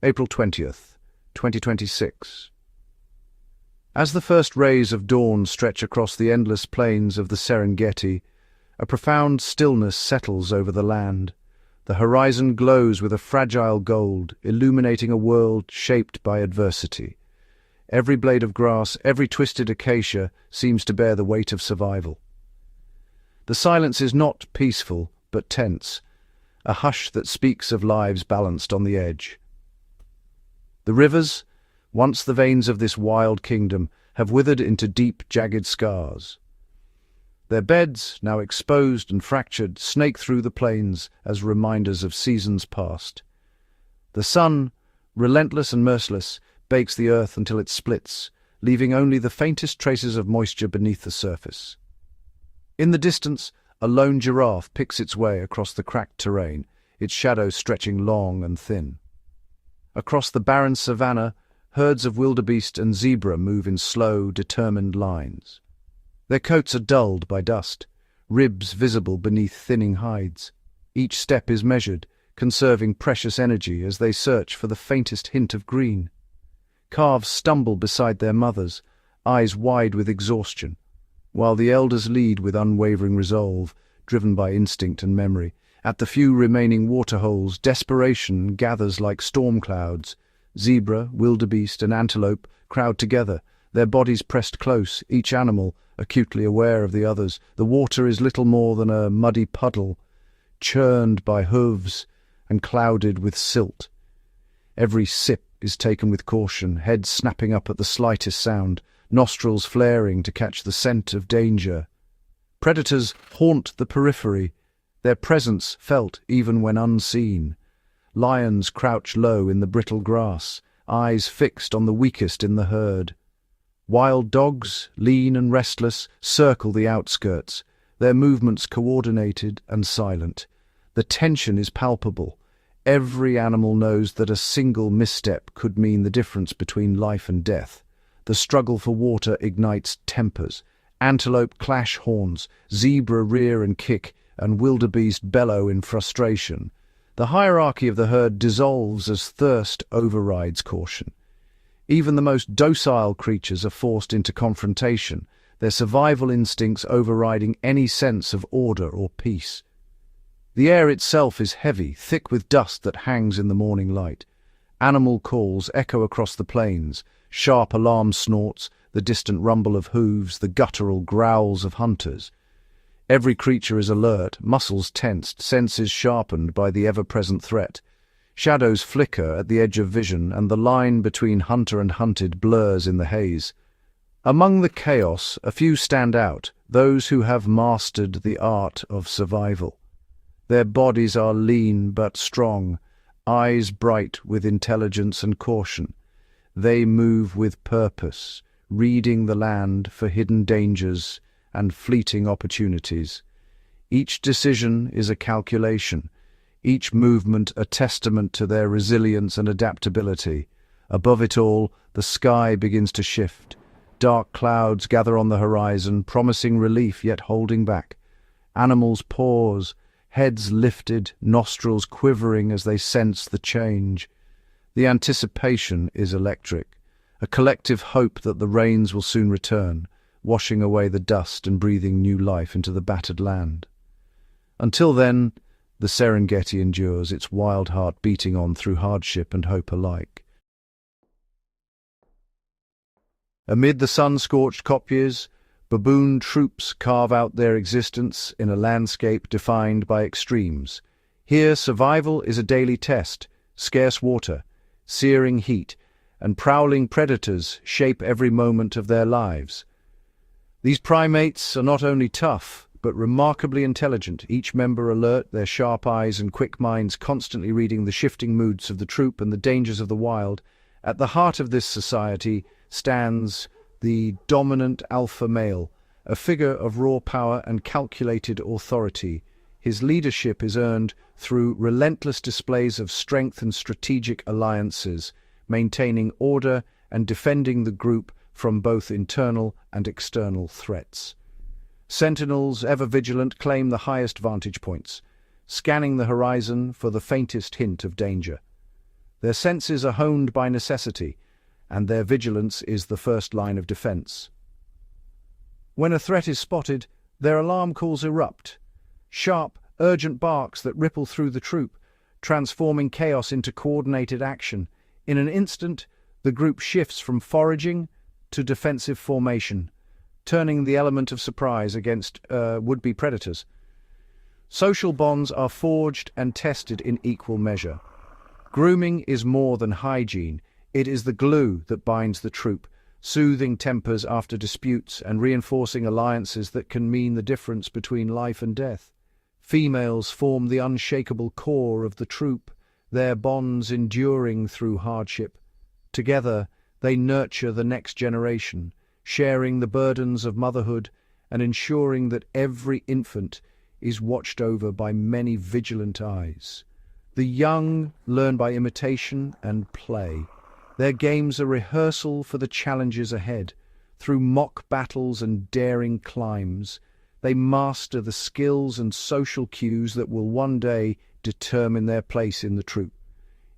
April 20th, 2026. As the first rays of dawn stretch across the endless plains of the Serengeti, a profound stillness settles over the land. The horizon glows with a fragile gold, illuminating a world shaped by adversity. Every blade of grass, every twisted acacia seems to bear the weight of survival. The silence is not peaceful, but tense, a hush that speaks of lives balanced on the edge. The rivers, once the veins of this wild kingdom, have withered into deep, jagged scars. Their beds, now exposed and fractured, snake through the plains as reminders of seasons past. The sun, relentless and merciless, bakes the earth until it splits, leaving only the faintest traces of moisture beneath the surface. In the distance, a lone giraffe picks its way across the cracked terrain, its shadow stretching long and thin. Across the barren savanna, herds of wildebeest and zebra move in slow, determined lines. Their coats are dulled by dust, ribs visible beneath thinning hides. Each step is measured, conserving precious energy as they search for the faintest hint of green. Calves stumble beside their mothers, eyes wide with exhaustion, while the elders lead with unwavering resolve, driven by instinct and memory. At the few remaining waterholes, desperation gathers like storm clouds. Zebra, wildebeest, and antelope crowd together, their bodies pressed close, each animal acutely aware of the others. The water is little more than a muddy puddle, churned by hooves and clouded with silt. Every sip is taken with caution, heads snapping up at the slightest sound, nostrils flaring to catch the scent of danger. Predators haunt the periphery, their presence felt even when unseen. Lions crouch low in the brittle grass, eyes fixed on the weakest in the herd. Wild dogs, lean and restless, circle the outskirts, their movements coordinated and silent. The tension is palpable. Every animal knows that a single misstep could mean the difference between life and death. The struggle for water ignites tempers. Antelope clash horns, zebra rear and kick, and wildebeest bellow in frustration. The hierarchy of the herd dissolves as thirst overrides caution. Even the most docile creatures are forced into confrontation, their survival instincts overriding any sense of order or peace. The air itself is heavy, thick with dust that hangs in the morning light. Animal calls echo across the plains, sharp alarm snorts, the distant rumble of hooves, the guttural growls of hunters. Every creature is alert, muscles tensed, senses sharpened by the ever-present threat. Shadows flicker at the edge of vision, and the line between hunter and hunted blurs in the haze. Among the chaos, a few stand out, those who have mastered the art of survival. Their bodies are lean but strong, eyes bright with intelligence and caution. They move with purpose, reading the land for hidden dangers and fleeting opportunities. Each decision is a calculation, each movement a testament to their resilience and adaptability. Above it all, the sky begins to shift. Dark clouds gather on the horizon, promising relief yet holding back. Animals pause, heads lifted, nostrils quivering as they sense the change. The anticipation is electric, a collective hope that the rains will soon return, washing away the dust and breathing new life into the battered land. Until then, the Serengeti endures, its wild heart beating on through hardship and hope alike. Amid the sun-scorched kopjes, baboon troops carve out their existence in a landscape defined by extremes. Here, survival is a daily test. Scarce water, searing heat, and prowling predators shape every moment of their lives. These primates are not only tough, but remarkably intelligent, each member alert, their sharp eyes and quick minds constantly reading the shifting moods of the troop and the dangers of the wild. At the heart of this society stands the dominant alpha male, a figure of raw power and calculated authority. His leadership is earned through relentless displays of strength and strategic alliances, maintaining order and defending the group from both internal and external threats. Sentinels, ever vigilant, claim the highest vantage points, scanning the horizon for the faintest hint of danger. Their senses are honed by necessity, and their vigilance is the first line of defense. When a threat is spotted, their alarm calls erupt, sharp, urgent barks that ripple through the troop, transforming chaos into coordinated action. In an instant, the group shifts from foraging to defensive formation, turning the element of surprise against would-be predators. Social bonds are forged and tested in equal measure. Grooming is more than hygiene. It is the glue that binds the troop, soothing tempers after disputes and reinforcing alliances that can mean the difference between life and death. Females form the unshakable core of the troop, their bonds enduring through hardship. Together, they nurture the next generation, sharing the burdens of motherhood and ensuring that every infant is watched over by many vigilant eyes. The young learn by imitation and play. Their games are rehearsal for the challenges ahead. Through mock battles and daring climbs, they master the skills and social cues that will one day determine their place in the troop.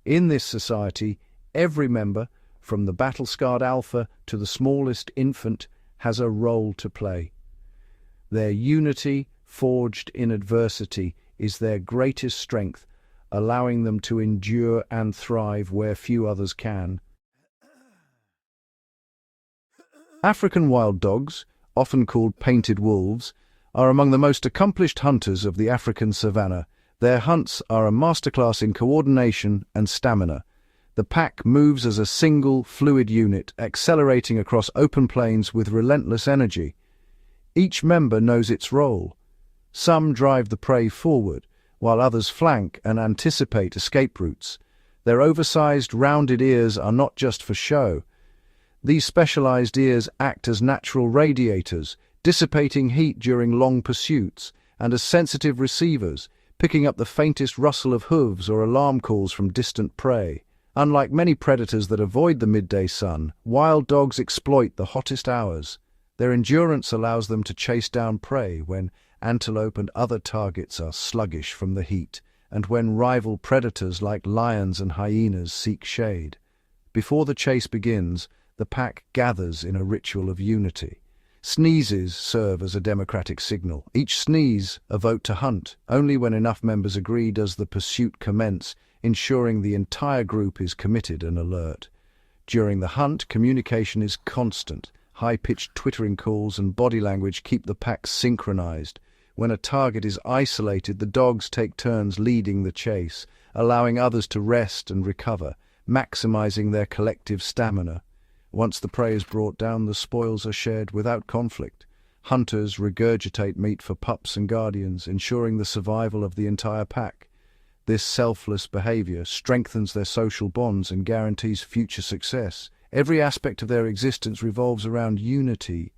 In this society, every member, from the battle-scarred alpha to the smallest infant, has a role to play. Their unity, forged in adversity, is their greatest strength, allowing them to endure and thrive where few others can. African wild dogs, often called painted wolves, are among the most accomplished hunters of the African savanna. Their hunts are a masterclass in coordination and stamina. The pack moves as a single, fluid unit, accelerating across open plains with relentless energy. Each member knows its role. Some drive the prey forward, while others flank and anticipate escape routes. Their oversized, rounded ears are not just for show. These specialized ears act as natural radiators, dissipating heat during long pursuits, and as sensitive receivers, picking up the faintest rustle of hooves or alarm calls from distant prey. Unlike many predators that avoid the midday sun, wild dogs exploit the hottest hours. Their endurance allows them to chase down prey when antelope and other targets are sluggish from the heat, and when rival predators like lions and hyenas seek shade. Before the chase begins, the pack gathers in a ritual of unity. Sneezes serve as a democratic signal. Each sneeze a vote to hunt. Only when enough members agree does the pursuit commence, ensuring the entire group is committed and alert. During the hunt, communication is constant. High-pitched twittering calls and body language keep the pack synchronized. When a target is isolated, the dogs take turns leading the chase, allowing others to rest and recover, maximizing their collective stamina. Once the prey is brought down, the spoils are shared without conflict. Hunters regurgitate meat for pups and guardians, ensuring the survival of the entire pack. This selfless behavior strengthens their social bonds and guarantees future success. Every aspect of their existence revolves around unity.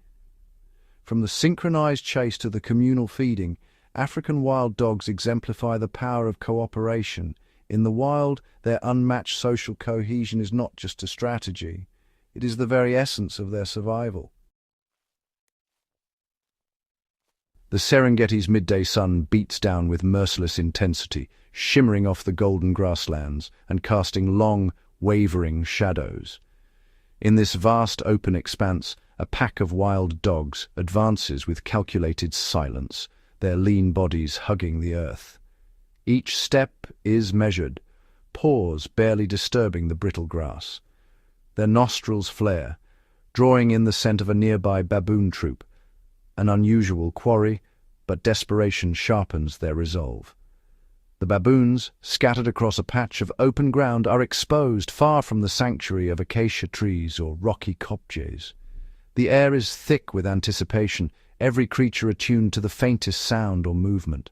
From the synchronized chase to the communal feeding, African wild dogs exemplify the power of cooperation. In the wild, their unmatched social cohesion is not just a strategy. It is the very essence of their survival. The Serengeti's midday sun beats down with merciless intensity, shimmering off the golden grasslands and casting long, wavering shadows. In this vast open expanse, a pack of wild dogs advances with calculated silence, their lean bodies hugging the earth. Each step is measured, paws barely disturbing the brittle grass. Their nostrils flare, drawing in the scent of a nearby baboon troop, an unusual quarry, but desperation sharpens their resolve. The baboons, scattered across a patch of open ground, are exposed far from the sanctuary of acacia trees or rocky kopjes. The air is thick with anticipation, every creature attuned to the faintest sound or movement.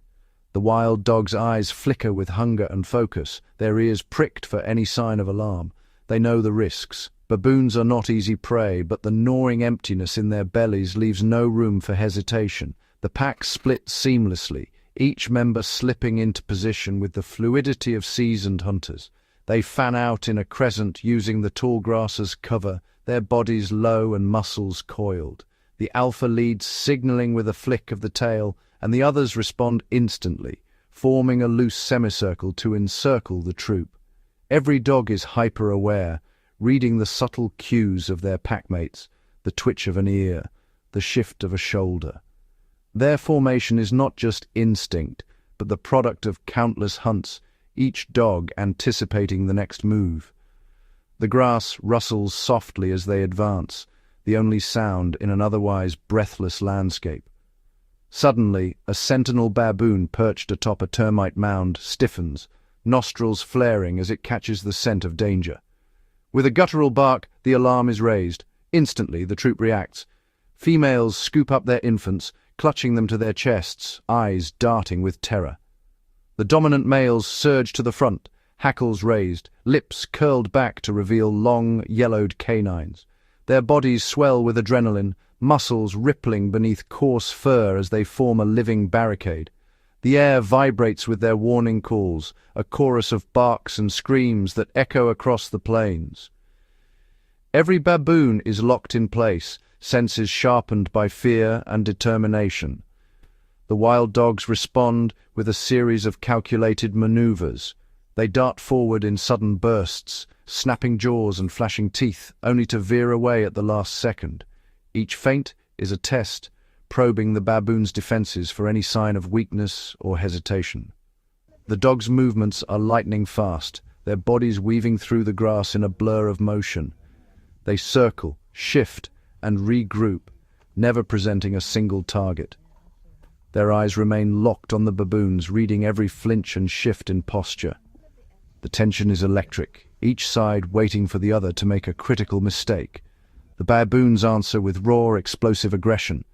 The wild dog's eyes flicker with hunger and focus, their ears pricked for any sign of alarm. They know the risks. Baboons are not easy prey, but the gnawing emptiness in their bellies leaves no room for hesitation. The pack splits seamlessly, each member slipping into position with the fluidity of seasoned hunters. They fan out in a crescent, using the tall grass as cover, their bodies low and muscles coiled. The alpha leads signaling with a flick of the tail, and the others respond instantly, forming a loose semicircle to encircle the troop. Every dog is hyper-aware, reading the subtle cues of their packmates, the twitch of an ear, the shift of a shoulder. Their formation is not just instinct, but the product of countless hunts, each dog anticipating the next move. The grass rustles softly as they advance, the only sound in an otherwise breathless landscape. Suddenly, a sentinel baboon perched atop a termite mound stiffens, nostrils flaring as it catches the scent of danger. With a guttural bark, the alarm is raised. Instantly, the troop reacts. Females scoop up their infants, clutching them to their chests, eyes darting with terror. The dominant males surge to the front, hackles raised, lips curled back to reveal long, yellowed canines. Their bodies swell with adrenaline, muscles rippling beneath coarse fur as they form a living barricade. The air vibrates with their warning calls, a chorus of barks and screams that echo across the plains. Every baboon is locked in place, senses sharpened by fear and determination. The wild dogs respond with a series of calculated maneuvers. They dart forward in sudden bursts, snapping jaws and flashing teeth, only to veer away at the last second. Each feint is a test, probing the baboon's defenses for any sign of weakness or hesitation. The dogs' movements are lightning fast, their bodies weaving through the grass in a blur of motion. They circle, shift, and regroup, never presenting a single target. Their eyes remain locked on the baboons, reading every flinch and shift in posture. The tension is electric, each side waiting for the other to make a critical mistake. The baboons answer with raw, explosive aggression.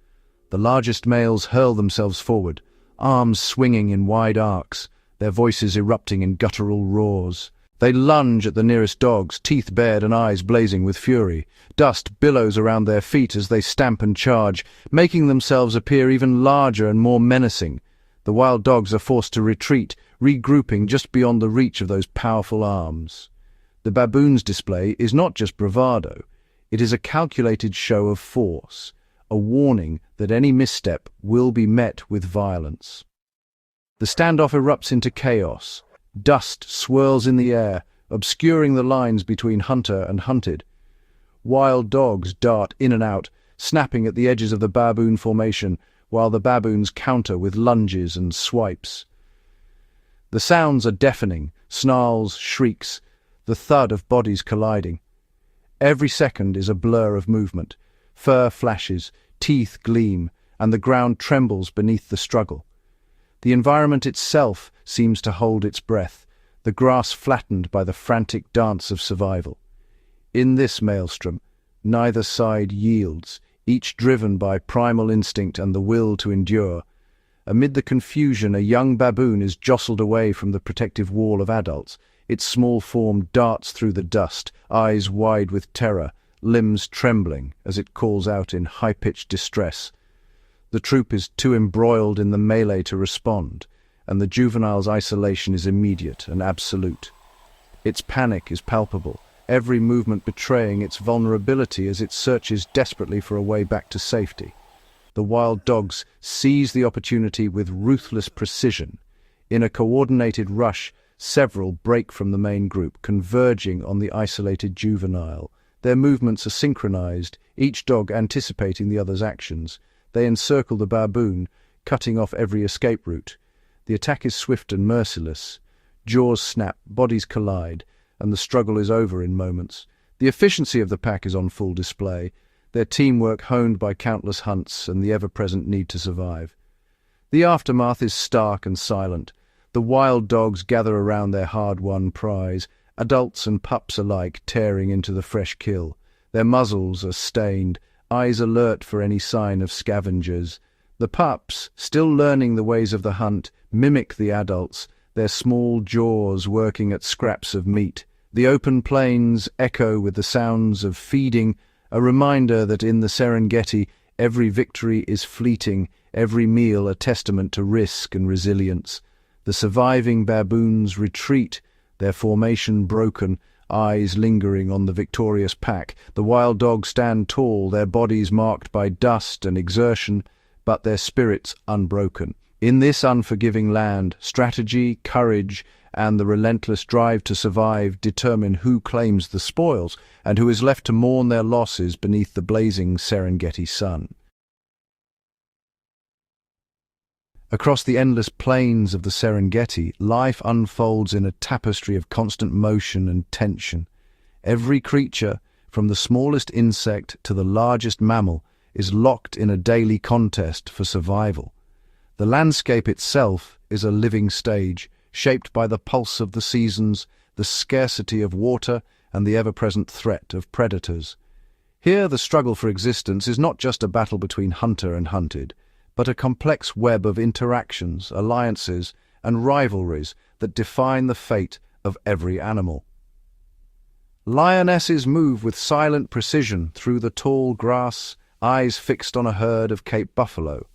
The largest males hurl themselves forward, arms swinging in wide arcs, their voices erupting in guttural roars. They lunge at the nearest dogs, teeth bared and eyes blazing with fury. Dust billows around their feet as they stamp and charge, making themselves appear even larger and more menacing. The wild dogs are forced to retreat, regrouping just beyond the reach of those powerful arms. The baboon's display is not just bravado. It is a calculated show of force, a warning that any misstep will be met with violence. The standoff erupts into chaos. Dust swirls in the air, obscuring the lines between hunter and hunted. Wild dogs dart in and out, snapping at the edges of the baboon formation, while the baboons counter with lunges and swipes. The sounds are deafening, snarls, shrieks, the thud of bodies colliding. Every second is a blur of movement. Fur flashes, teeth gleam, and the ground trembles beneath the struggle. The environment itself seems to hold its breath, the grass flattened by the frantic dance of survival. In this maelstrom, neither side yields, each driven by primal instinct and the will to endure. Amid the confusion, a young baboon is jostled away from the protective wall of adults. Its small form darts through the dust, eyes wide with terror, limbs trembling as it calls out in high-pitched distress. The troop is too embroiled in the melee to respond, and the juvenile's isolation is immediate and absolute. Its panic is palpable, every movement betraying its vulnerability as it searches desperately for a way back to safety. The wild dogs seize the opportunity with ruthless precision. In a coordinated rush, several break from the main group, converging on the isolated juvenile. Their movements are synchronized, each dog anticipating the other's actions. They encircle the baboon, cutting off every escape route. The attack is swift and merciless. Jaws snap, bodies collide, and the struggle is over in moments. The efficiency of the pack is on full display, their teamwork honed by countless hunts and the ever-present need to survive. The aftermath is stark and silent. The wild dogs gather around their hard-won prize, adults and pups alike tearing into the fresh kill. Their muzzles are stained, eyes alert for any sign of scavengers. The pups, still learning the ways of the hunt, mimic the adults, their small jaws working at scraps of meat. The open plains echo with the sounds of feeding, a reminder that in the Serengeti every victory is fleeting, every meal a testament to risk and resilience. The surviving baboons retreat, their formation broken, eyes lingering on the victorious pack. The wild dogs stand tall, their bodies marked by dust and exertion, but their spirits unbroken. In this unforgiving land, strategy, courage, and the relentless drive to survive determine who claims the spoils and who is left to mourn their losses beneath the blazing Serengeti sun. Across the endless plains of the Serengeti, life unfolds in a tapestry of constant motion and tension. Every creature, from the smallest insect to the largest mammal, is locked in a daily contest for survival. The landscape itself is a living stage, shaped by the pulse of the seasons, the scarcity of water, and the ever-present threat of predators. Here, the struggle for existence is not just a battle between hunter and hunted, but a complex web of interactions, alliances, and rivalries that define the fate of every animal. Lionesses move with silent precision through the tall grass, eyes fixed on a herd of Cape buffalo.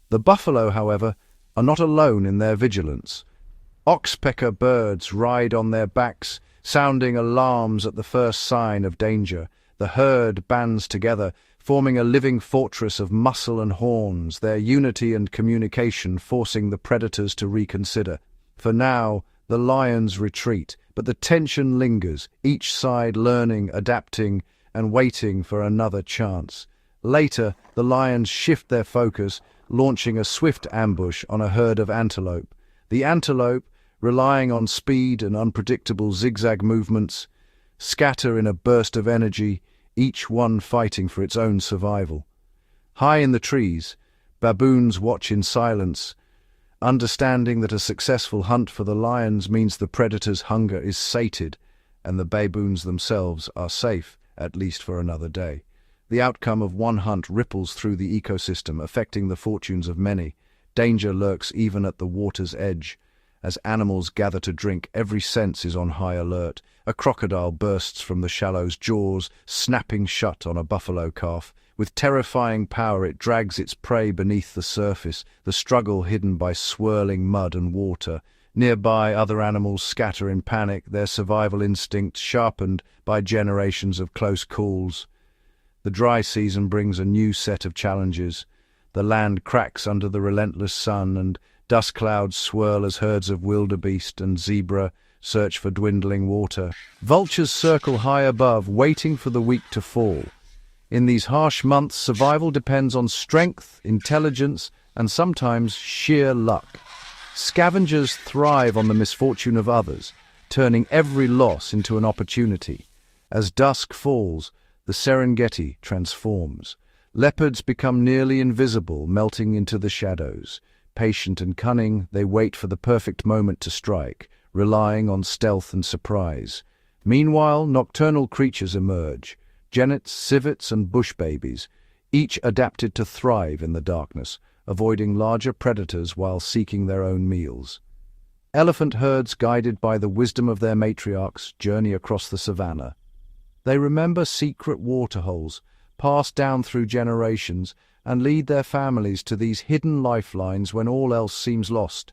The buffalo, however, are not alone in their vigilance. Oxpecker birds ride on their backs, sounding alarms at the first sign of danger. The herd bands together, forming a living fortress of muscle and horns, their unity and communication forcing the predators to reconsider. For now, the lions retreat, but the tension lingers, each side learning, adapting, and waiting for another chance. Later, the lions shift their focus, launching a swift ambush on a herd of antelope. The antelope, relying on speed and unpredictable zigzag movements, scatter in a burst of energy, each one fighting for its own survival. High in the trees, baboons watch in silence, understanding that a successful hunt for the lions means the predator's hunger is sated and the baboons themselves are safe, at least for another day. The outcome of one hunt ripples through the ecosystem, affecting the fortunes of many. Danger lurks even at the water's edge. As animals gather to drink, every sense is on high alert. A crocodile bursts from the shallow's jaws, snapping shut on a buffalo calf. With terrifying power it drags its prey beneath the surface, the struggle hidden by swirling mud and water. Nearby, other animals scatter in panic, their survival instincts sharpened by generations of close calls. The dry season brings a new set of challenges. The land cracks under the relentless sun, and dust clouds swirl as herds of wildebeest and zebra search for dwindling water. Vultures circle high above, waiting for the weak to fall. In these harsh months, survival depends on strength, intelligence, and sometimes sheer luck. Scavengers thrive on the misfortune of others, turning every loss into an opportunity. As dusk falls, the Serengeti transforms. Leopards become nearly invisible, melting into the shadows. Patient and cunning, they wait for the perfect moment to strike, relying on stealth and surprise. Meanwhile, nocturnal creatures emerge, genets, civets, and bush babies, each adapted to thrive in the darkness, avoiding larger predators while seeking their own meals. Elephant herds, guided by the wisdom of their matriarchs, journey across the savanna. They remember secret waterholes, passed down through generations, and lead their families to these hidden lifelines when all else seems lost.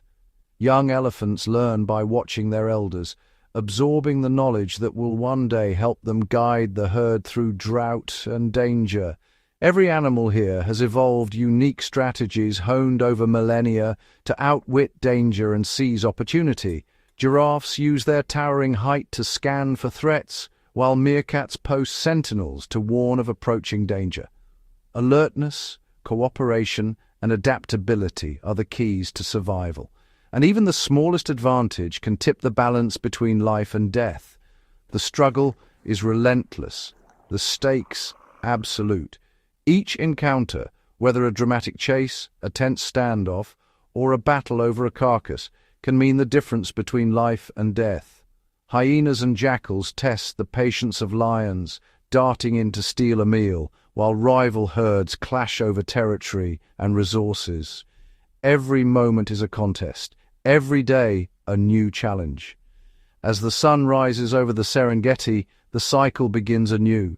Young elephants learn by watching their elders, absorbing the knowledge that will one day help them guide the herd through drought and danger. Every animal here has evolved unique strategies honed over millennia to outwit danger and seize opportunity. Giraffes use their towering height to scan for threats, while meerkats post sentinels to warn of approaching danger. Alertness, cooperation, and adaptability are the keys to survival, and even the smallest advantage can tip the balance between life and death. The struggle is relentless, the stakes absolute. Each encounter, whether a dramatic chase, a tense standoff, or a battle over a carcass, can mean the difference between life and death. Hyenas and jackals test the patience of lions, darting in to steal a meal, while rival herds clash over territory and resources. Every moment is a contest, every day a new challenge. As the sun rises over the Serengeti, the cycle begins anew.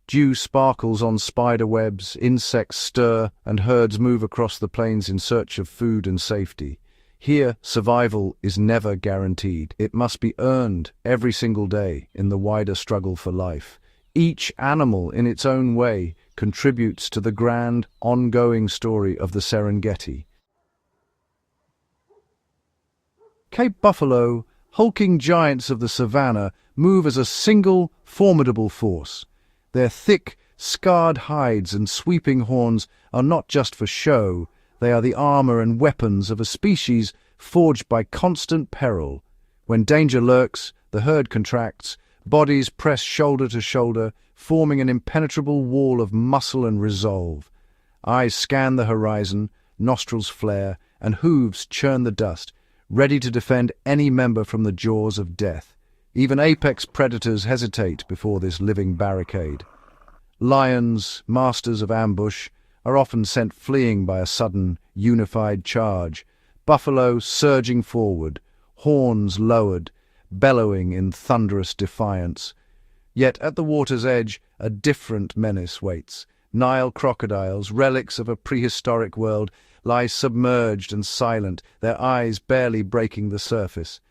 Dew sparkles on spider webs, insects stir, and herds move across the plains in search of food and safety. Here, survival is never guaranteed. It must be earned every single day in the wider struggle for life. Each animal, in its own way, contributes to the grand, ongoing story of the Serengeti. Cape buffalo, hulking giants of the savanna, move as a single, formidable force. Their thick, scarred hides and sweeping horns are not just for show, they are the armor and weapons of a species forged by constant peril. When danger lurks, the herd contracts, bodies press shoulder to shoulder, forming an impenetrable wall of muscle and resolve. Eyes scan the horizon, nostrils flare, and hooves churn the dust, ready to defend any member from the jaws of death. Even apex predators hesitate before this living barricade. Lions, masters of ambush, are often sent fleeing by a sudden, unified charge, buffalo surging forward, horns lowered, bellowing in thunderous defiance. Yet at the water's edge, a different menace waits. Nile crocodiles, relics of a prehistoric world, lie submerged and silent, their eyes barely breaking the surface.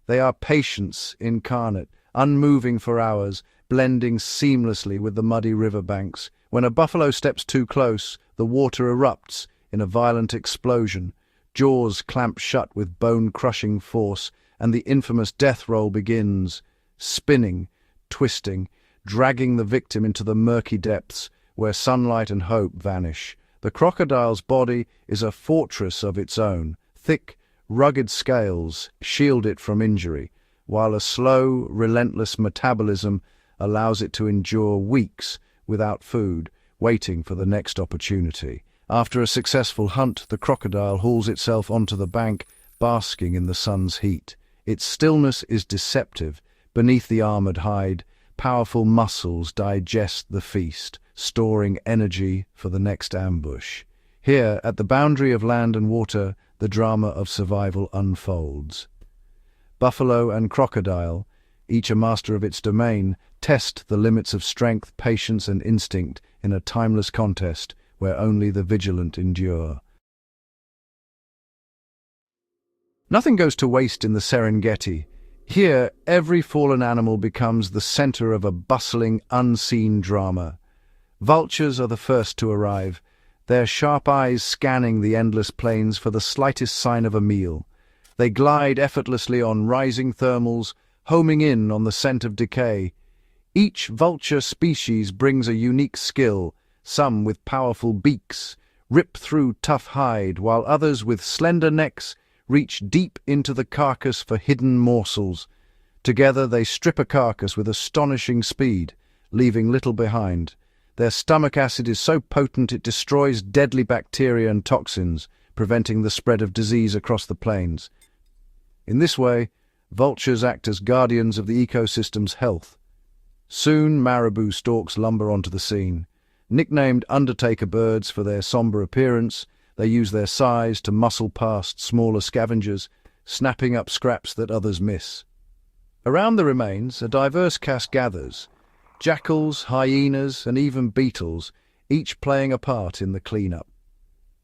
They are patience incarnate, unmoving for hours, blending seamlessly with the muddy riverbanks. When a buffalo steps too close, the water erupts in a violent explosion. Jaws clamp shut with bone-crushing force, and the infamous death roll begins, spinning, twisting, dragging the victim into the murky depths, where sunlight and hope vanish. The crocodile's body is a fortress of its own. Thick, rugged scales shield it from injury, while a slow, relentless metabolism allows it to endure weeks without food, waiting for the next opportunity. After a successful hunt, the crocodile hauls itself onto the bank, basking in the sun's heat. Its stillness is deceptive. Beneath the armored hide, powerful muscles digest the feast, storing energy for the next ambush. Here, at the boundary of land and water, the drama of survival unfolds. Buffalo and crocodile, each a master of its domain, test the limits of strength, patience, and instinct in a timeless contest where only the vigilant endure. Nothing goes to waste in the Serengeti. Here, every fallen animal becomes the center of a bustling, unseen drama. Vultures are the first to arrive, their sharp eyes scanning the endless plains for the slightest sign of a meal. They glide effortlessly on rising thermals, homing in on the scent of decay. Each vulture species brings a unique skill, some with powerful beaks, rip through tough hide, while others with slender necks reach deep into the carcass for hidden morsels. Together they strip a carcass with astonishing speed, leaving little behind. Their stomach acid is so potent it destroys deadly bacteria and toxins, preventing the spread of disease across the plains. In this way, vultures act as guardians of the ecosystem's health. Soon marabou stalks lumber onto the scene. Nicknamed Undertaker birds for their somber appearance, they use their size to muscle past smaller scavengers, snapping up scraps that others miss. Around the remains, a diverse cast gathers, jackals, hyenas, and even beetles, each playing a part in the cleanup.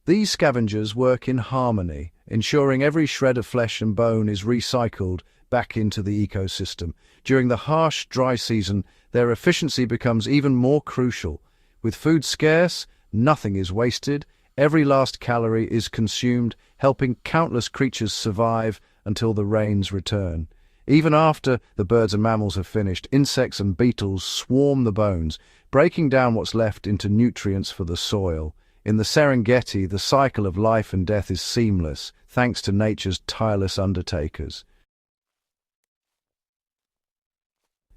These scavengers work in harmony, ensuring every shred of flesh and bone is recycled back into the ecosystem. During the harsh, dry season, their efficiency becomes even more crucial. With food scarce, nothing is wasted. Every last calorie is consumed, helping countless creatures survive until the rains return. Even after the birds and mammals have finished, insects and beetles swarm the bones, breaking down what's left into nutrients for the soil. In the Serengeti, the cycle of life and death is seamless, thanks to nature's tireless undertakers.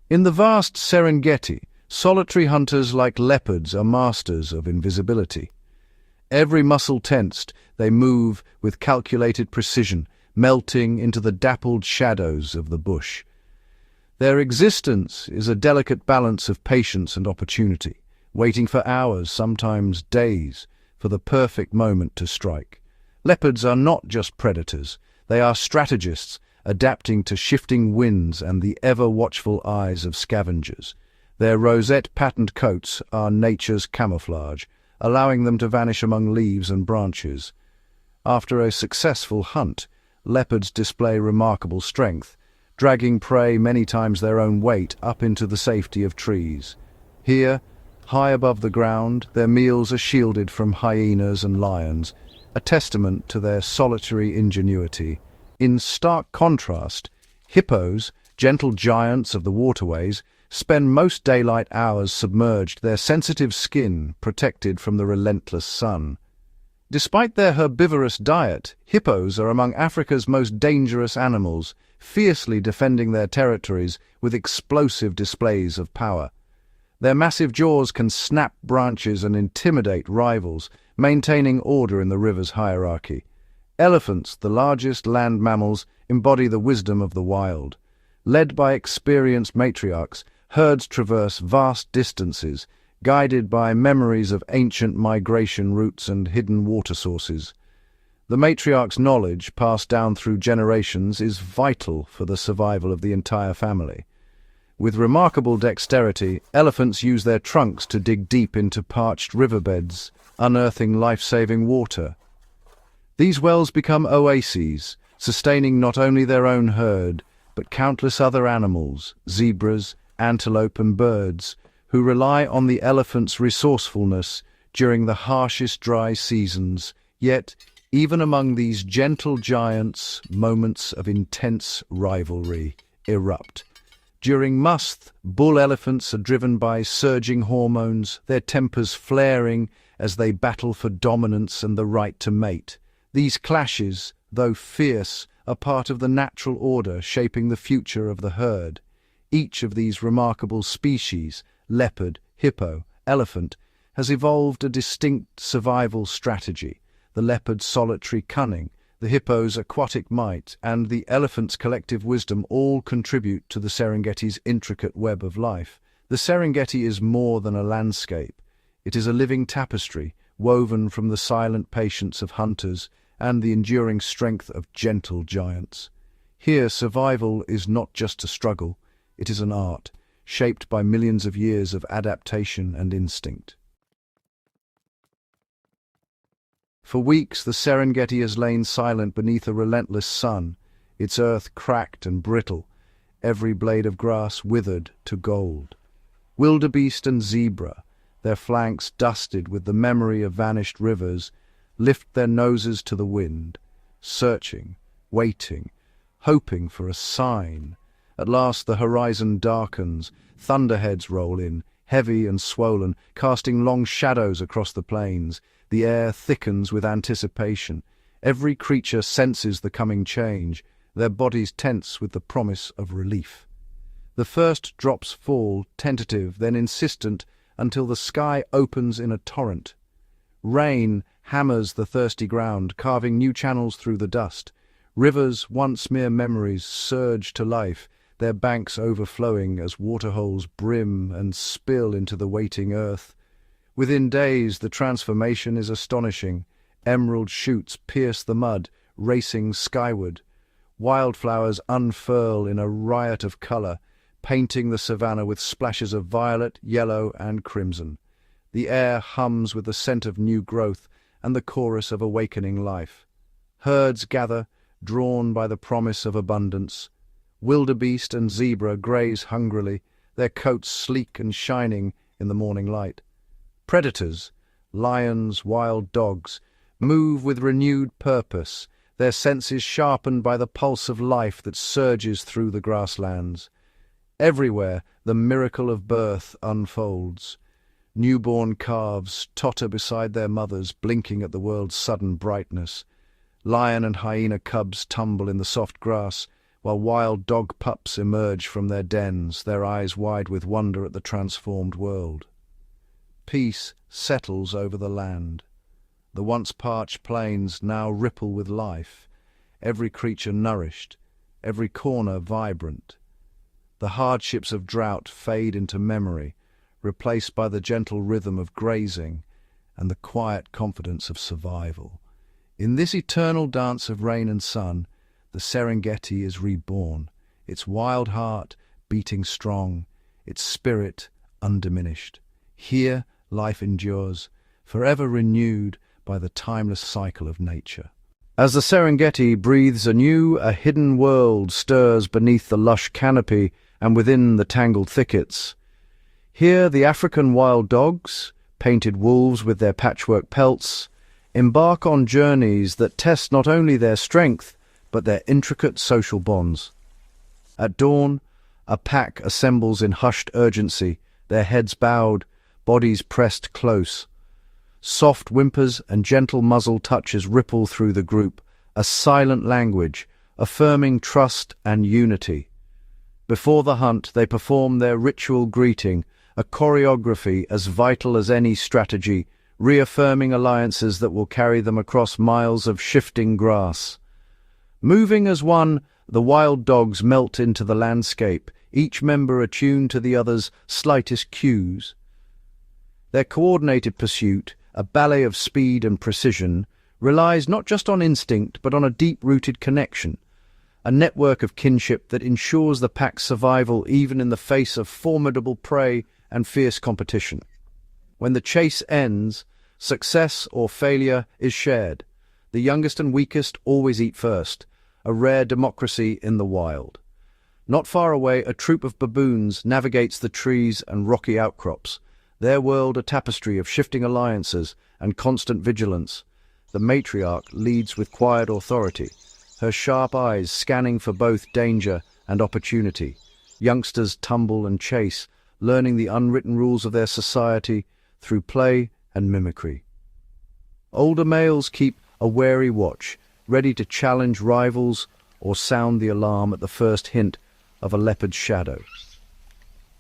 In the vast Serengeti, solitary hunters like leopards are masters of invisibility. Every muscle tensed, they move with calculated precision, melting into the dappled shadows of the bush. Their existence is a delicate balance of patience and opportunity, waiting for hours, sometimes days, for the perfect moment to strike. Leopards are not just predators, they are strategists, adapting to shifting winds and the ever-watchful eyes of scavengers. Their rosette-patterned coats are nature's camouflage, allowing them to vanish among leaves and branches. After a successful hunt, leopards display remarkable strength, dragging prey many times their own weight up into the safety of trees. Here, high above the ground, their meals are shielded from hyenas and lions, a testament to their solitary ingenuity. In stark contrast, hippos, gentle giants of the waterways, spend most daylight hours submerged, their sensitive skin protected from the relentless sun. Despite their herbivorous diet, hippos are among Africa's most dangerous animals, fiercely defending their territories with explosive displays of power. Their massive jaws can snap branches and intimidate rivals, maintaining order in the river's hierarchy. Elephants, the largest land mammals, embody the wisdom of the wild. Led by experienced matriarchs, herds traverse vast distances, guided by memories of ancient migration routes and hidden water sources. The matriarch's knowledge, passed down through generations, is vital for the survival of the entire family. With remarkable dexterity, elephants use their trunks to dig deep into parched riverbeds, unearthing life-saving water. These wells become oases, sustaining not only their own herd, but countless other animals, zebras, antelope and birds, who rely on the elephant's resourcefulness during the harshest dry seasons. Yet, even among these gentle giants, moments of intense rivalry erupt. During must, bull elephants are driven by surging hormones, their tempers flaring as they battle for dominance and the right to mate. These clashes, though fierce, are part of the natural order shaping the future of the herd. Each of these remarkable species, leopard, hippo, elephant, has evolved a distinct survival strategy. The leopard's solitary cunning, the hippo's aquatic might, and the elephant's collective wisdom all contribute to the Serengeti's intricate web of life. The Serengeti is more than a landscape. It is a living tapestry, woven from the silent patience of hunters and the enduring strength of gentle giants. Here, survival is not just a struggle, it is an art, shaped by millions of years of adaptation and instinct. For weeks, the Serengeti has lain silent beneath a relentless sun, its earth cracked and brittle, every blade of grass withered to gold. Wildebeest and zebra, their flanks dusted with the memory of vanished rivers, lift their noses to the wind, searching, waiting, hoping for a sign. At last the horizon darkens, thunderheads roll in, heavy and swollen, casting long shadows across the plains. The air thickens with anticipation. Every creature senses the coming change, their bodies tense with the promise of relief. The first drops fall, tentative, then insistent, until the sky opens in a torrent. Rain hammers the thirsty ground, carving new channels through the dust. Rivers, once mere memories, surge to life, their banks overflowing as waterholes brim and spill into the waiting earth. Within days, the transformation is astonishing. Emerald shoots pierce the mud, racing skyward. Wildflowers unfurl in a riot of color, painting the savanna with splashes of violet, yellow, and crimson. The air hums with the scent of new growth and the chorus of awakening life. Herds gather, drawn by the promise of abundance. Wildebeest and zebra graze hungrily, their coats sleek and shining in the morning light. Predators, lions, wild dogs, move with renewed purpose, their senses sharpened by the pulse of life that surges through the grasslands. Everywhere, the miracle of birth unfolds. Newborn calves totter beside their mothers, blinking at the world's sudden brightness. Lion and hyena cubs tumble in the soft grass, while wild dog pups emerge from their dens, their eyes wide with wonder at the transformed world. Peace settles over the land. The once parched plains now ripple with life, every creature nourished, every corner vibrant. The hardships of drought fade into memory, replaced by the gentle rhythm of grazing and the quiet confidence of survival. In this eternal dance of rain and sun, the Serengeti is reborn, its wild heart beating strong, its spirit undiminished. Here, life endures, forever renewed by the timeless cycle of nature. As the Serengeti breathes anew, a hidden world stirs beneath the lush canopy and within the tangled thickets. Here the African wild dogs, painted wolves with their patchwork pelts, embark on journeys that test not only their strength, but their intricate social bonds. At dawn, a pack assembles in hushed urgency, their heads bowed, bodies pressed close. Soft whimpers and gentle muzzle touches ripple through the group, a silent language, affirming trust and unity. Before the hunt, they perform their ritual greeting, a choreography as vital as any strategy, reaffirming alliances that will carry them across miles of shifting grass. Moving as one, the wild dogs melt into the landscape, each member attuned to the other's slightest cues. Their coordinated pursuit, a ballet of speed and precision, relies not just on instinct but on a deep-rooted connection, a network of kinship that ensures the pack's survival even in the face of formidable prey and fierce competition. When the chase ends, success or failure is shared. The youngest and weakest always eat first, a rare democracy in the wild. Not far away, a troop of baboons navigates the trees and rocky outcrops, their world a tapestry of shifting alliances and constant vigilance. The matriarch leads with quiet authority, her sharp eyes scanning for both danger and opportunity. Youngsters tumble and chase, learning the unwritten rules of their society through play and mimicry. Older males keep a wary watch, ready to challenge rivals or sound the alarm at the first hint of a leopard's shadow.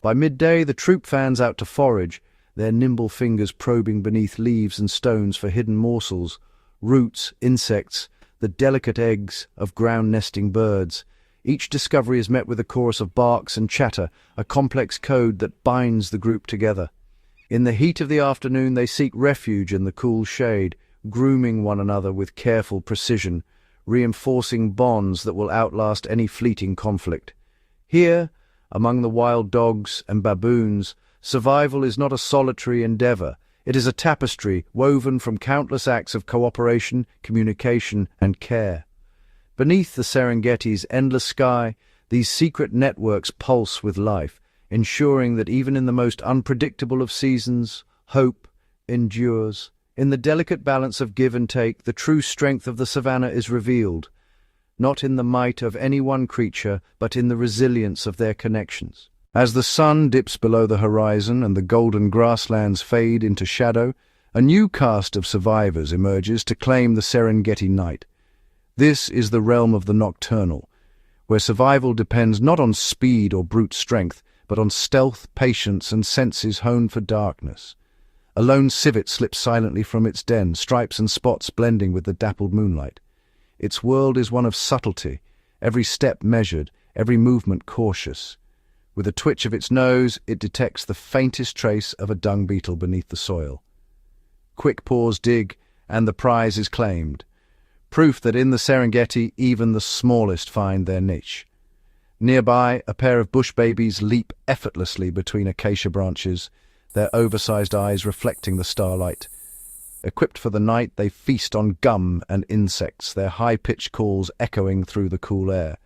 By midday, the troop fans out to forage, their nimble fingers probing beneath leaves and stones for hidden morsels, roots, insects, the delicate eggs of ground-nesting birds. Each discovery is met with a chorus of barks and chatter, a complex code that binds the group together. In the heat of the afternoon, they seek refuge in the cool shade, grooming one another with careful precision, reinforcing bonds that will outlast any fleeting conflict. Here, among the wild dogs and baboons, survival is not a solitary endeavor. It is a tapestry woven from countless acts of cooperation, communication, and care. Beneath the Serengeti's endless sky, these secret networks pulse with life, ensuring that even in the most unpredictable of seasons, hope endures. In the delicate balance of give and take, the true strength of the savanna is revealed, not in the might of any one creature, but in the resilience of their connections. As the sun dips below the horizon and the golden grasslands fade into shadow, a new cast of survivors emerges to claim the Serengeti night. This is the realm of the nocturnal, where survival depends not on speed or brute strength, but on stealth, patience, and senses honed for darkness. A lone civet slips silently from its den, stripes and spots blending with the dappled moonlight. Its world is one of subtlety, every step measured, every movement cautious. With a twitch of its nose, it detects the faintest trace of a dung beetle beneath the soil. Quick paws dig, and the prize is claimed. Proof that in the Serengeti, even the smallest find their niche. Nearby, a pair of bush babies leap effortlessly between acacia branches, their oversized eyes reflecting the starlight. Equipped for the night, they feast on gum and insects, their high-pitched calls echoing through the cool air.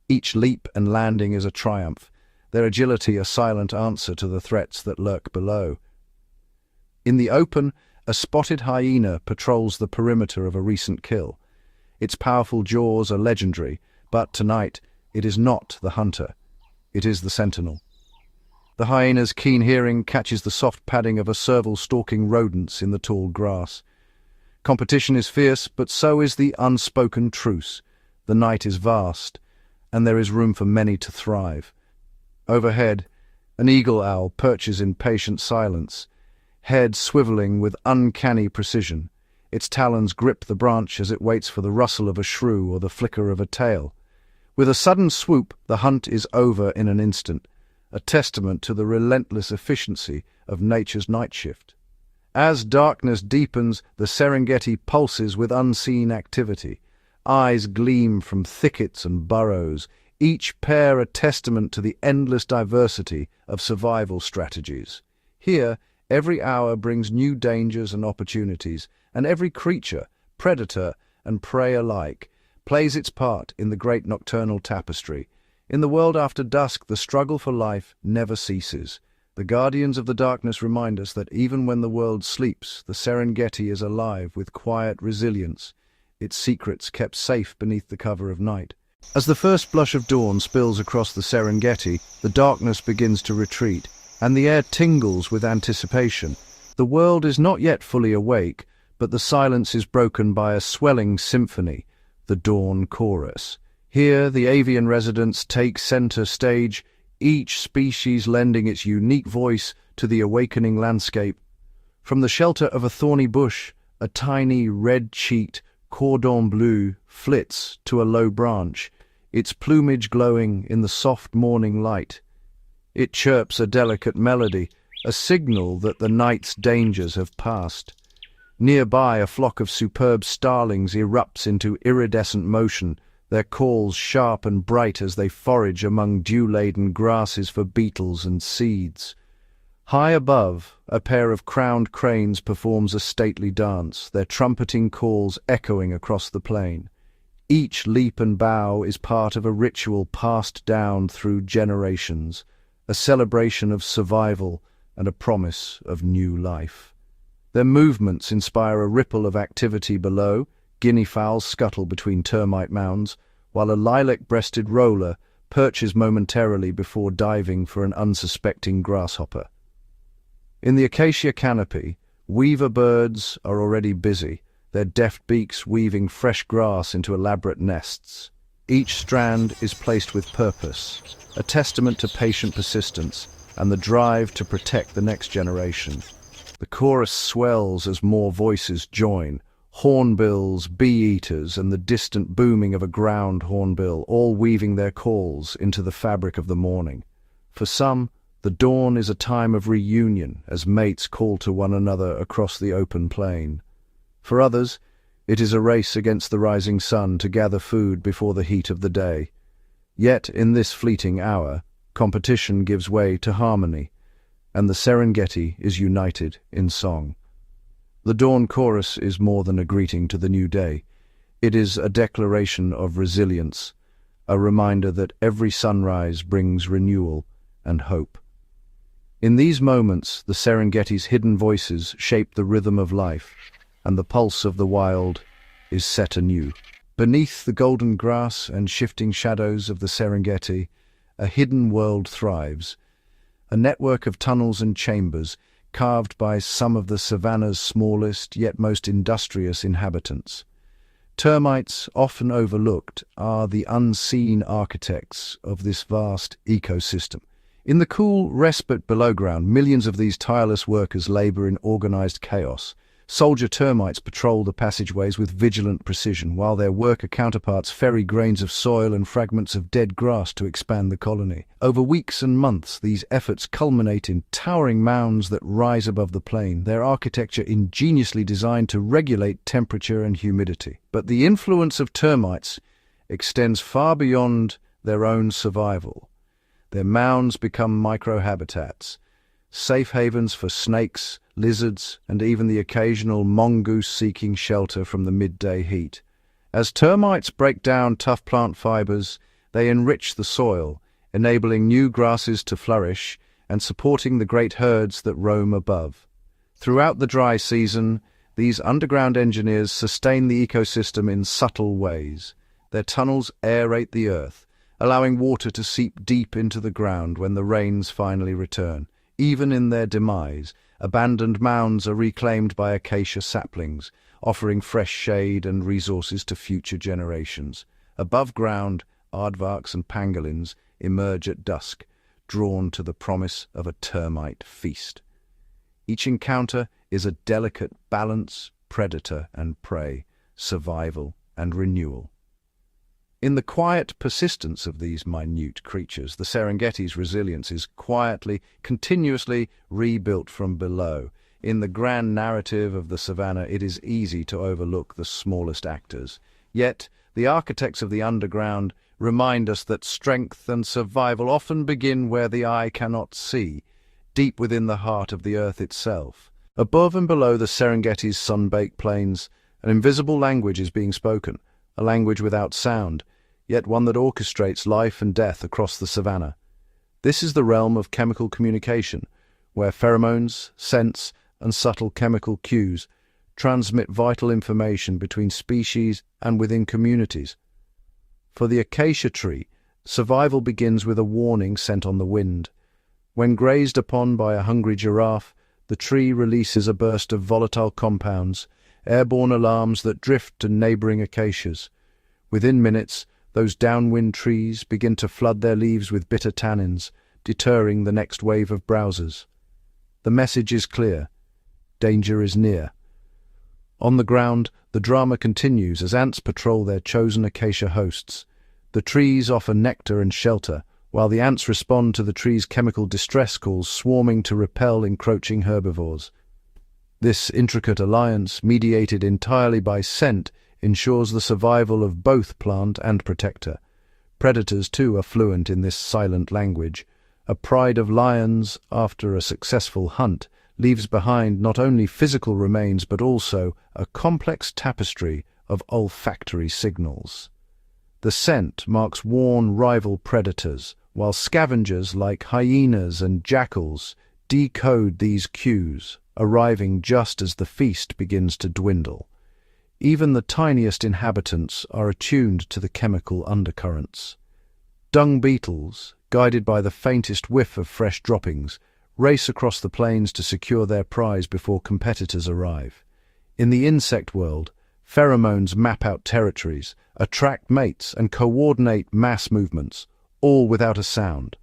Each leap and landing is a triumph, their agility a silent answer to the threats that lurk below. In the open, a spotted hyena patrols the perimeter of a recent kill. Its powerful jaws are legendary, but tonight it is not the hunter, it is the sentinel. The hyena's keen hearing catches the soft padding of a serval stalking rodents in the tall grass. Competition is fierce, but so is the unspoken truce. The night is vast, and there is room for many to thrive. Overhead, an eagle owl perches in patient silence, head swiveling with uncanny precision. Its talons grip the branch as it waits for the rustle of a shrew or the flicker of a tail. With a sudden swoop, the hunt is over in an instant, a testament to the relentless efficiency of nature's night shift. As darkness deepens, the Serengeti pulses with unseen activity. Eyes gleam from thickets and burrows, each pair a testament to the endless diversity of survival strategies. Here, every hour brings new dangers and opportunities, and every creature, predator and prey alike, plays its part in the great nocturnal tapestry. In the world after dusk, the struggle for life never ceases. The guardians of the darkness remind us that even when the world sleeps, the Serengeti is alive with quiet resilience, its secrets kept safe beneath the cover of night. As the first blush of dawn spills across the Serengeti, the darkness begins to retreat, and the air tingles with anticipation. The world is not yet fully awake, but the silence is broken by a swelling symphony, the dawn chorus. Here, the avian residents take center stage, each species lending its unique voice to the awakening landscape. From the shelter of a thorny bush, a tiny red-cheeked cordon bleu flits to a low branch, its plumage glowing in the soft morning light. It chirps a delicate melody, a signal that the night's dangers have passed. Nearby, a flock of superb starlings erupts into iridescent motion, their calls sharp and bright as they forage among dew-laden grasses for beetles and seeds. High above, a pair of crowned cranes performs a stately dance, their trumpeting calls echoing across the plain. Each leap and bow is part of a ritual passed down through generations, a celebration of survival and a promise of new life. Their movements inspire a ripple of activity below. Guinea fowls scuttle between termite mounds, while a lilac-breasted roller perches momentarily before diving for an unsuspecting grasshopper. In the acacia canopy, weaver birds are already busy, their deft beaks weaving fresh grass into elaborate nests. Each strand is placed with purpose, a testament to patient persistence and the drive to protect the next generation. The chorus swells as more voices join, hornbills, bee-eaters, and the distant booming of a ground hornbill, all weaving their calls into the fabric of the morning. For some, the dawn is a time of reunion as mates call to one another across the open plain. For others, it is a race against the rising sun to gather food before the heat of the day. Yet, in this fleeting hour, competition gives way to harmony, and the Serengeti is united in song. The dawn chorus is more than a greeting to the new day. It is a declaration of resilience, a reminder that every sunrise brings renewal and hope. In these moments, the Serengeti's hidden voices shape the rhythm of life, and the pulse of the wild is set anew. Beneath the golden grass and shifting shadows of the Serengeti, a hidden world thrives, a network of tunnels and chambers carved by some of the savanna's smallest yet most industrious inhabitants. Termites, often overlooked, are the unseen architects of this vast ecosystem. In the cool respite below ground, millions of these tireless workers labor in organized chaos. Soldier termites patrol the passageways with vigilant precision, while their worker counterparts ferry grains of soil and fragments of dead grass to expand the colony. Over weeks and months, these efforts culminate in towering mounds that rise above the plain, their architecture ingeniously designed to regulate temperature and humidity. But the influence of termites extends far beyond their own survival. Their mounds become microhabitats, safe havens for snakes, lizards, and even the occasional mongoose seeking shelter from the midday heat. As termites break down tough plant fibers, they enrich the soil, enabling new grasses to flourish and supporting the great herds that roam above. Throughout the dry season, these underground engineers sustain the ecosystem in subtle ways. Their tunnels aerate the earth, allowing water to seep deep into the ground when the rains finally return. Even in their demise, abandoned mounds are reclaimed by acacia saplings, offering fresh shade and resources to future generations. Above ground, aardvarks and pangolins emerge at dusk, drawn to the promise of a termite feast. Each encounter is a delicate balance, predator and prey, survival and renewal. In the quiet persistence of these minute creatures, the Serengeti's resilience is quietly, continuously rebuilt from below. In the grand narrative of the savanna, it is easy to overlook the smallest actors. Yet, the architects of the underground remind us that strength and survival often begin where the eye cannot see, deep within the heart of the earth itself. Above and below the Serengeti's sun-baked plains, an invisible language is being spoken, a language without sound, yet one that orchestrates life and death across the savanna. This is the realm of chemical communication, where pheromones, scents, and subtle chemical cues transmit vital information between species and within communities. For the acacia tree, survival begins with a warning sent on the wind. When grazed upon by a hungry giraffe, the tree releases a burst of volatile compounds, airborne alarms that drift to neighboring acacias. Within minutes, those downwind trees begin to flood their leaves with bitter tannins, deterring the next wave of browsers. The message is clear. Danger is near. On the ground, the drama continues as ants patrol their chosen acacia hosts. The trees offer nectar and shelter, while the ants respond to the tree's chemical distress calls, swarming to repel encroaching herbivores. This intricate alliance, mediated entirely by scent, ensures the survival of both plant and protector. Predators, too, are fluent in this silent language. A pride of lions, after a successful hunt, leaves behind not only physical remains but also a complex tapestry of olfactory signals. The scent marks worn rival predators, while scavengers like hyenas and jackals decode these cues, arriving just as the feast begins to dwindle. Even the tiniest inhabitants are attuned to the chemical undercurrents. Dung beetles, guided by the faintest whiff of fresh droppings, race across the plains to secure their prize before competitors arrive. In the insect world, pheromones map out territories, attract mates, and coordinate mass movements, all without a sound.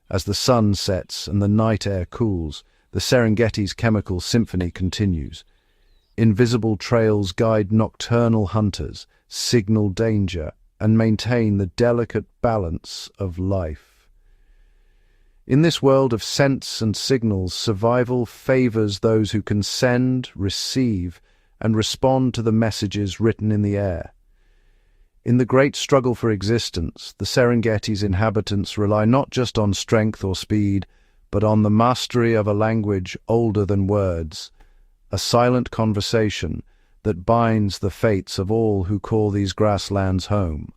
As the sun sets and the night air cools, the Serengeti's chemical symphony continues. Invisible trails guide nocturnal hunters, signal danger, and maintain the delicate balance of life. In this world of scents and signals, survival favors those who can send, receive, and respond to the messages written in the air. In the great struggle for existence, the Serengeti's inhabitants rely not just on strength or speed, but on the mastery of a language older than words, a silent conversation that binds the fates of all who call these grasslands home.